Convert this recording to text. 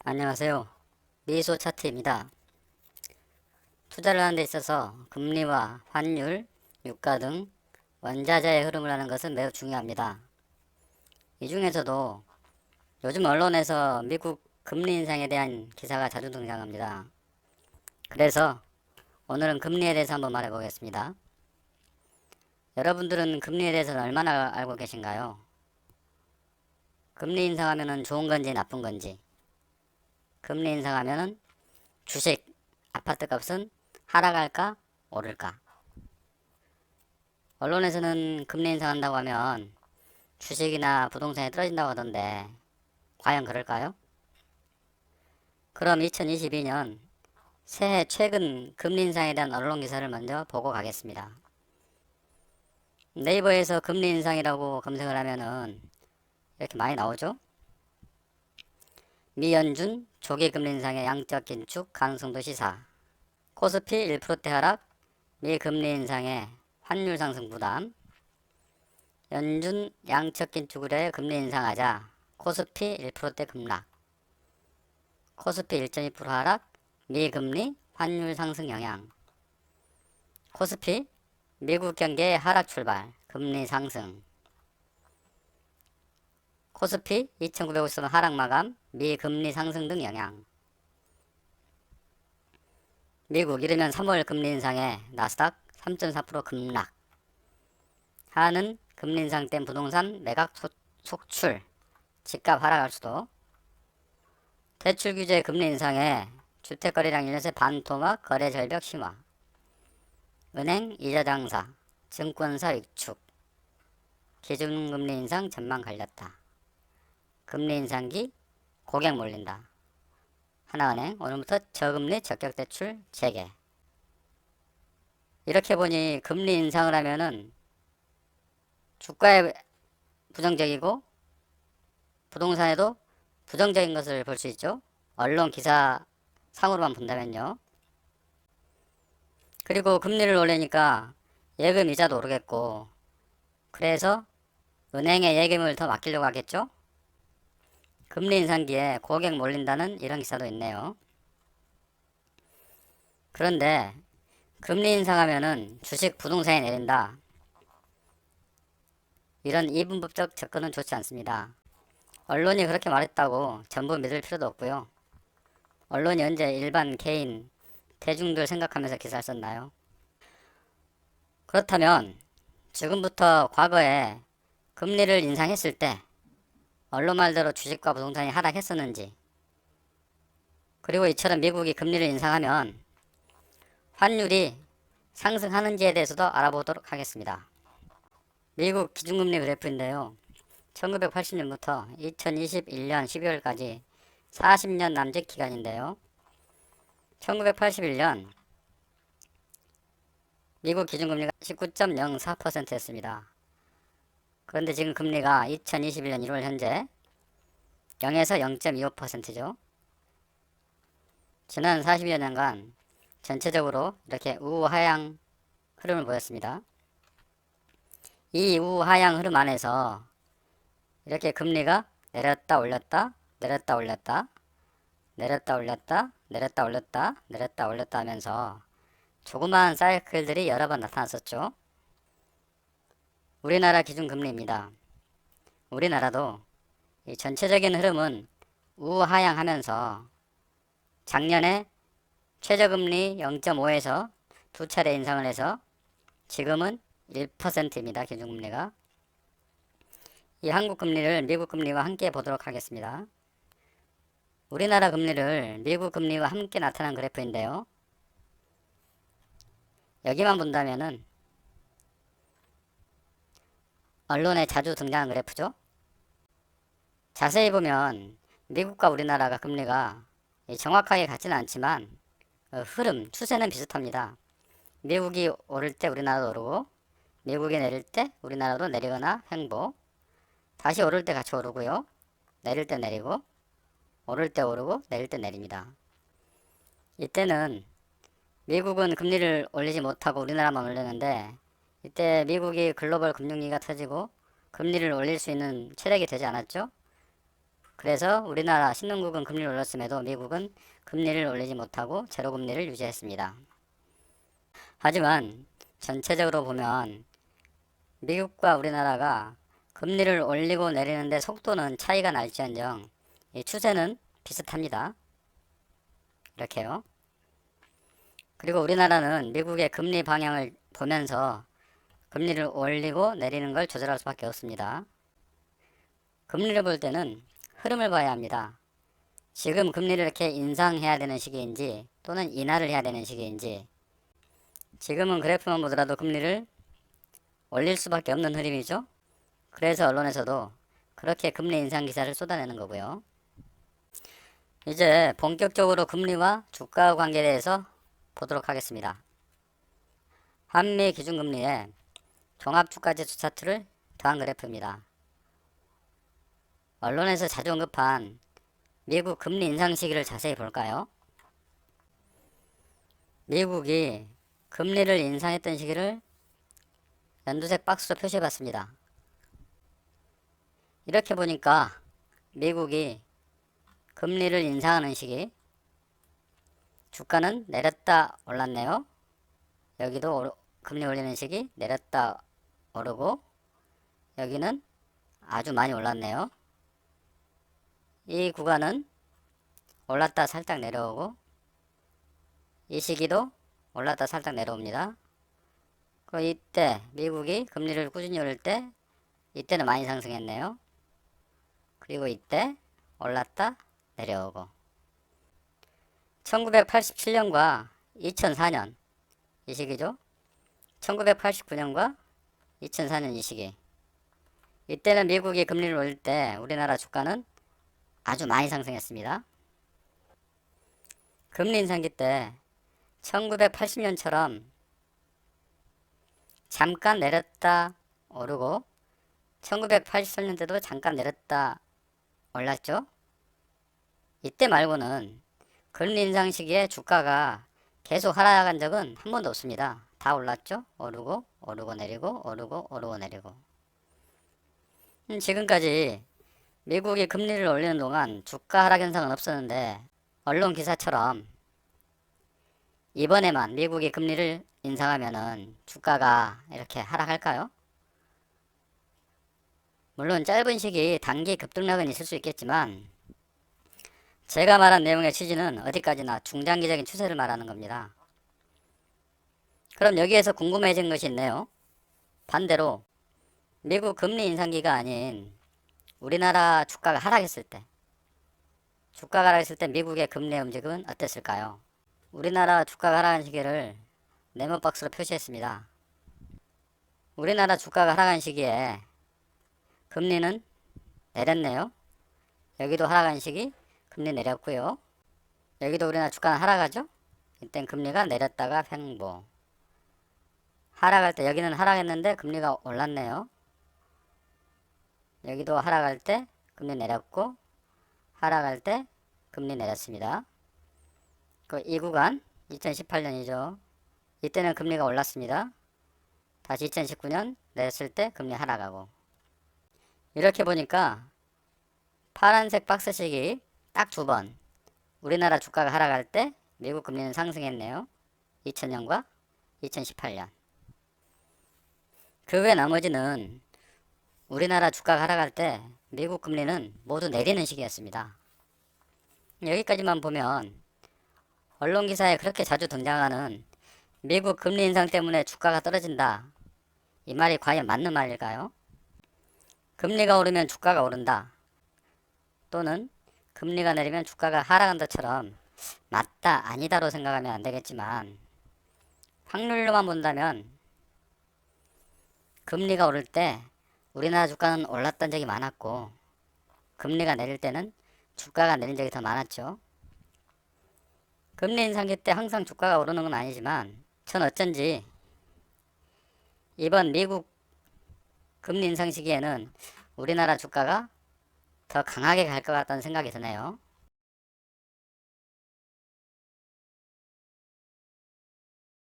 안녕하세요. 미소 차트입니다. 투자를 하는 데 있어서 금리와 환율, 유가 등 원자재의 흐름을 하는 것은 매우 중요합니다. 이 중에서도 요즘 언론에서 미국 금리 인상에 대한 기사가 자주 등장합니다. 그래서 오늘은 금리에 대해서 한번 말해보겠습니다. 여러분들은 금리에 대해서는 얼마나 알고 계신가요? 금리 인상하면 좋은 건지 나쁜 건지, 금리 인상하면 주식, 아파트 값은 하락할까 오를까? 언론에서는 금리 인상한다고 하면 주식이나 부동산이 떨어진다고 하던데 과연 그럴까요? 그럼 2022년 새해 최근 금리 인상에 대한 언론 기사를 먼저 보고 가겠습니다. 네이버에서 금리 인상이라고 검색을 하면은 이렇게 많이 나오죠? 미연준 조기 금리 인상의 양적 긴축 가능성도 시사, 코스피 1%대 하락, 미 금리 인상의 환율 상승 부담, 연준 양적 긴축을 해 금리 인상하자 코스피 1%대 급락, 코스피 1.2% 하락, 미금리 환율 상승 영향, 코스피 미국 경제 하락 출발, 금리 상승, 코스피 2950선 하락 마감, 미금리 상승 등 영향, 미국 이르면 3월 금리 인상에 나스닥 3.4% 급락, 하는 금리 인상 땐 부동산 매각 속출, 집값 하락할 수도, 대출 규제 금리 인상에 주택거래량 1년 새 반토막 거래 절벽 심화, 은행 이자 장사, 증권사 위축, 기준금리 인상 전망 걸렸다. 금리 인상기 고객 몰린다. 하나은행 오늘부터 저금리 적격대출 재개. 이렇게 보니 금리 인상을 하면은 주가에 부정적이고 부동산에도 부정적인 것을 볼 수 있죠. 언론 기사 상으로만 본다면요. 그리고 금리를 올리니까 예금 이자도 오르겠고, 그래서 은행에 예금을 더 맡기려고 하겠죠. 금리 인상기에 고객 몰린다는 이런 기사도 있네요. 그런데 금리 인상하면은 주식 부동산이 내린다, 이런 이분법적 접근은 좋지 않습니다. 언론이 그렇게 말했다고 전부 믿을 필요도 없고요. 언론이 언제 일반 개인 대중들 생각하면서 기사를 썼나요? 그렇다면 지금부터 과거에 금리를 인상했을 때 언론 말대로 주식과 부동산이 하락했었는지, 그리고 이처럼 미국이 금리를 인상하면 환율이 상승하는지에 대해서도 알아보도록 하겠습니다. 미국 기준금리 그래프인데요. 1980년부터 2021년 12월까지 40년 남짓 기간인데요. 1981년 미국 기준금리가 19.04%였습니다. 그런데 지금 금리가 2021년 1월 현재 0에서 0.25%죠. 지난 40여 년간 전체적으로 이렇게 우하향 흐름을 보였습니다. 이 우하향 흐름 안에서 이렇게 금리가 내렸다 올렸다 내렸다 올렸다 내렸다 올렸다 내렸다 올렸다 내렸다 올렸다 하면서 조그마한 사이클들이 여러 번 나타났었죠. 우리나라 기준금리입니다. 우리나라도 이 전체적인 흐름은 우하향하면서 작년에 최저금리 0.5에서 두 차례 인상을 해서 지금은 1%입니다. 기준금리가. 이 한국 금리를 미국 금리와 함께 보도록 하겠습니다. 우리나라 금리를 미국 금리와 함께 나타난 그래프인데요. 여기만 본다면은 언론에 자주 등장하는 그래프죠. 자세히 보면 미국과 우리나라가 금리가 정확하게 같지는 않지만 흐름, 추세는 비슷합니다. 미국이 오를 때 우리나라도 오르고, 미국이 내릴 때 우리나라도 내리거나 횡보, 다시 오를 때 같이 오르고요, 내릴 때 내리고, 오를 때 오르고 내릴 때 내립니다. 이때는 미국은 금리를 올리지 못하고 우리나라만 올리는데, 이때 미국이 글로벌 금융위기가 터지고 금리를 올릴 수 있는 체력이 되지 않았죠. 그래서 우리나라 신흥국은 금리를 올렸음에도 미국은 금리를 올리지 못하고 제로금리를 유지했습니다. 하지만 전체적으로 보면 미국과 우리나라가 금리를 올리고 내리는데 속도는 차이가 날지언정 이 추세는 비슷합니다. 이렇게요. 그리고 우리나라는 미국의 금리 방향을 보면서 금리를 올리고 내리는 걸 조절할 수밖에 없습니다. 금리를 볼 때는 흐름을 봐야 합니다. 지금 금리를 이렇게 인상해야 되는 시기인지 또는 인하를 해야 되는 시기인지, 지금은 그래프만 보더라도 금리를 올릴 수밖에 없는 흐름이죠. 그래서 언론에서도 그렇게 금리 인상 기사를 쏟아내는 거고요. 이제 본격적으로 금리와 주가 관계에 대해서 보도록 하겠습니다. 한미 기준금리의 종합주가지수 차트를 더한 그래프입니다. 언론에서 자주 언급한 미국 금리 인상 시기를 자세히 볼까요? 미국이 금리를 인상했던 시기를 연두색 박스로 표시해 봤습니다. 이렇게 보니까 미국이 금리를 인상하는 시기, 주가는 내렸다 올랐네요. 여기도 금리 올리는 시기 내렸다 오르고, 여기는 아주 많이 올랐네요. 이 구간은 올랐다 살짝 내려오고, 이 시기도 올랐다 살짝 내려옵니다. 이때 미국이 금리를 꾸준히 올릴 때 이때는 많이 상승했네요. 그리고 이때 올랐다 내려오고, 1987년과 2004년 이 시기죠. 1989년과 2004년 이 시기, 이때는 미국이 금리를 올릴 때 우리나라 주가는 아주 많이 상승했습니다. 금리 인상기 때 1980년처럼 잠깐 내렸다 오르고 1983년대도 잠깐 내렸다 올랐죠. 이때 말고는 금리 인상 시기에 주가가 계속 하락한 적은 한 번도 없습니다. 다 올랐죠. 오르고 오르고 내리고 오르고 오르고 내리고. 지금까지 미국이 금리를 올리는 동안 주가 하락 현상은 없었는데, 언론 기사처럼 이번에만 미국이 금리를 인상하면은 주가가 이렇게 하락할까요? 물론 짧은 시기 단기 급등락은 있을 수 있겠지만, 제가 말한 내용의 취지는 어디까지나 중장기적인 추세를 말하는 겁니다. 그럼 여기에서 궁금해진 것이 있네요. 반대로 미국 금리 인상기가 아닌 우리나라 주가가 하락했을 때, 미국의 금리의 움직임은 어땠을까요? 우리나라 주가가 하락한 시기를 네모 박스로 표시했습니다. 우리나라 주가가 하락한 시기에 금리는 내렸네요. 여기도 하락한 시기 금리 내렸고요. 여기도 우리나라 주가는 하락하죠. 이땐 금리가 내렸다가 횡보. 하락할 때 여기는 하락했는데 금리가 올랐네요. 여기도 하락할 때 금리 내렸고, 하락할 때 금리 내렸습니다. 이 구간 2018년이죠. 이때는 금리가 올랐습니다. 다시 2019년 내렸을 때 금리 하락하고. 이렇게 보니까 파란색 박스식이 딱 두 번 우리나라 주가가 하락할 때 미국 금리는 상승했네요. 2000년과 2018년. 그 외 나머지는 우리나라 주가가 하락할 때 미국 금리는 모두 내리는 시기였습니다. 여기까지만 보면 언론 기사에 그렇게 자주 등장하는 미국 금리 인상 때문에 주가가 떨어진다, 이 말이 과연 맞는 말일까요? 금리가 오르면 주가가 오른다, 또는 금리가 내리면 주가가 하락한다처럼 맞다 아니다로 생각하면 안 되겠지만, 확률로만 본다면 금리가 오를 때 우리나라 주가는 올랐던 적이 많았고, 금리가 내릴 때는 주가가 내린 적이 더 많았죠. 금리 인상기 때 항상 주가가 오르는 건 아니지만, 전 어쩐지 이번 미국 금리 인상 시기에는 우리나라 주가가 더 강하게 갈 것 같다는 생각이 드네요.